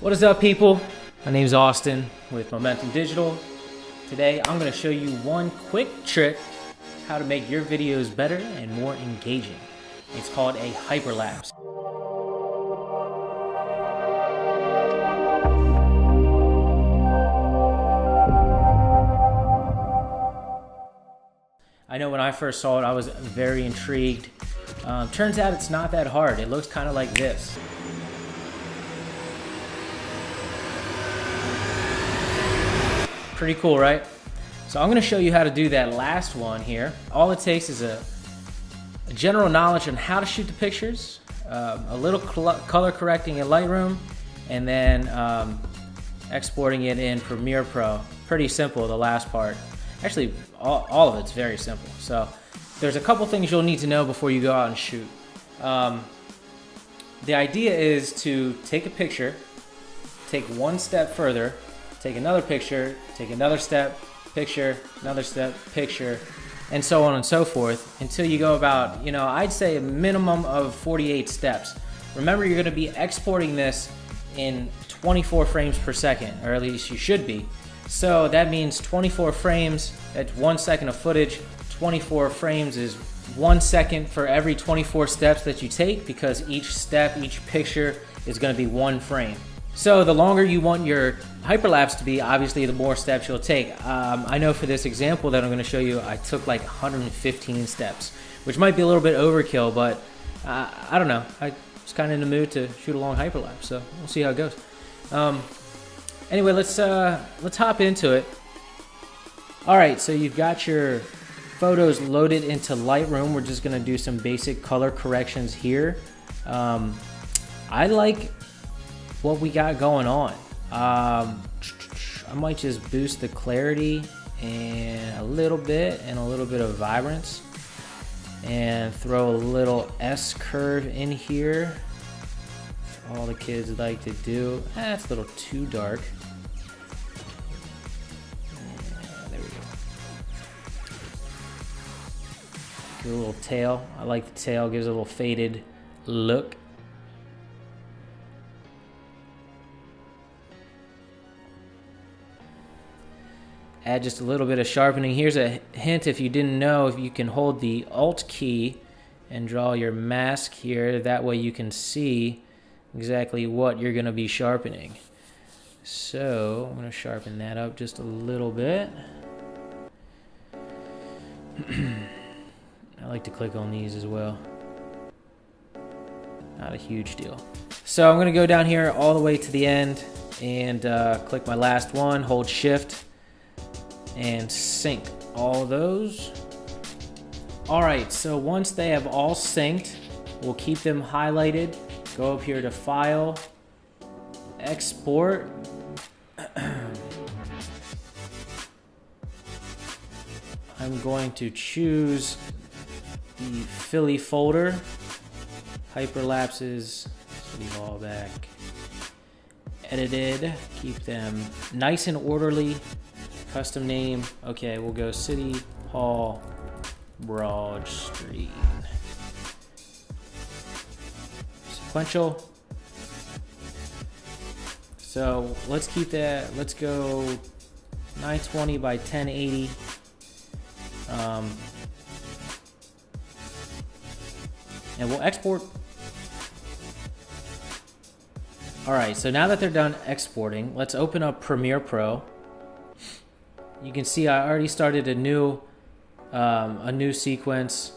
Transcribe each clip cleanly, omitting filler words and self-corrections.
What is up, people? My name is Austin with Momentum Digital. Today I'm going to show you one quick trick how to make your videos better and more engaging. It's called a hyperlapse. I know when I first saw it I was very intrigued. Turns out it's not that hard. It looks kind of like this. Pretty cool, right? So I'm going to show you how to do that last one here. All it takes is a general knowledge on how to shoot the pictures, a little color correcting in Lightroom, and then exporting it in Premiere Pro. Pretty simple, the last part. Actually, all of it's very simple. So there's a couple things you'll need to know before you go out and shoot. The idea is to take a picture, take one step further, take another picture, take another step, picture, another step, picture, and so on and so forth until you go about, I'd say a minimum of 48 steps. Remember, you're going to be exporting this in 24 frames per second, or at least you should be. So that means 24 frames at 1 second of footage. 24 frames is 1 second for every 24 steps that you take, because each step, each picture is going to be 1 frame. So the longer you want your hyperlapse to be, obviously the more steps you'll take. I know for this example that I'm going to show you, I took like 115 steps, which might be a little bit overkill, but I don't know. I was kind of in the mood to shoot a long hyperlapse, so we'll see how it goes. Anyway, let's hop into it. All right, so you've got your photos loaded into Lightroom. We're just going to do some basic color corrections here. I like what we got going on. I might just boost the clarity and a little bit of vibrance, and throw a little S curve in here. All the kids like to do. That's a little too dark. There we go. Give it a little tail. I like the tail, gives it a little faded look. Add just a little bit of sharpening. Here's a hint if you didn't know, if you can hold the Alt key and draw your mask here, that way you can see exactly what you're going to be sharpening. So I'm going to sharpen that up just a little bit. I like to click on these as well. Not a huge deal. So I'm going to go down here all the way to the end and click my last one, hold Shift, and sync all those. All right, so once they have all synced, we'll keep them highlighted. Go up here to File, Export. I'm going to choose the Philly folder, hyperlapses, leave all back, edited, keep them nice and orderly. Custom name, okay, we'll go City Hall Broad Street. Sequential. So let's keep that, let's go 920 by 1080. And we'll export. All right, so now that they're done exporting, let's open up Premiere Pro. You can see I already started a new sequence.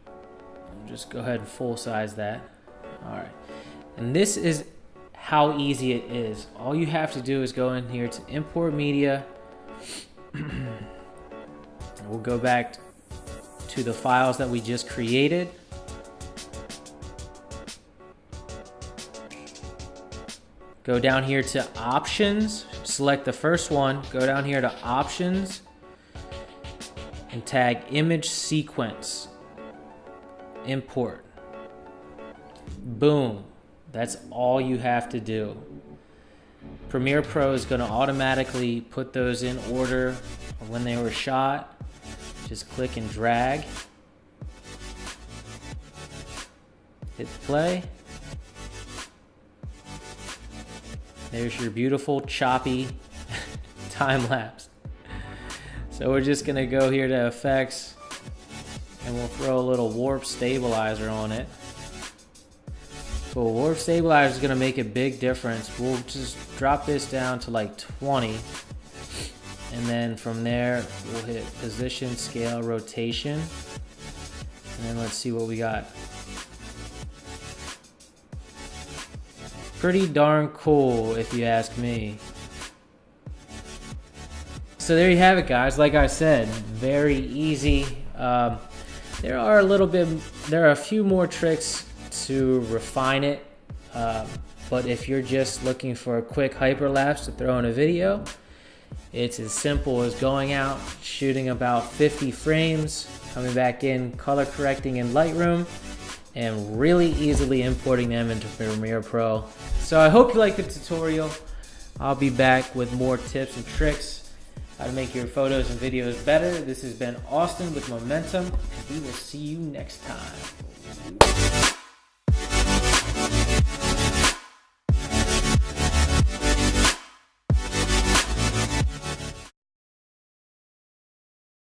I'll just go ahead and full size that. All right, and this is how easy it is. All you have to do is go in here to import media. We'll go back to the files that we just created. Go down here to Options, select the first one, go down here to Options, and tag Image Sequence. Import. Boom. That's all you have to do. Premiere Pro is going to automatically put those in order of when they were shot. Just click and drag. Hit play. There's your beautiful choppy time lapse. So we're just gonna go here to effects and we'll throw a little warp stabilizer on it. So warp stabilizer is gonna make a big difference. We'll just drop this down to like 20. And then from there, we'll hit position, scale, rotation. And then let's see what we got. Pretty darn cool, if you ask me. So there you have it, guys. Like I said, very easy. There are a few more tricks to refine it. But if you're just looking for a quick hyperlapse to throw in a video, it's as simple as going out, shooting about 50 frames, coming back in, color correcting in Lightroom, and really easily importing them into Premiere Pro. So I hope you liked the tutorial. I'll be back with more tips and tricks, how to make your photos and videos better. This has been Austin with Momentum, and we will see you next time.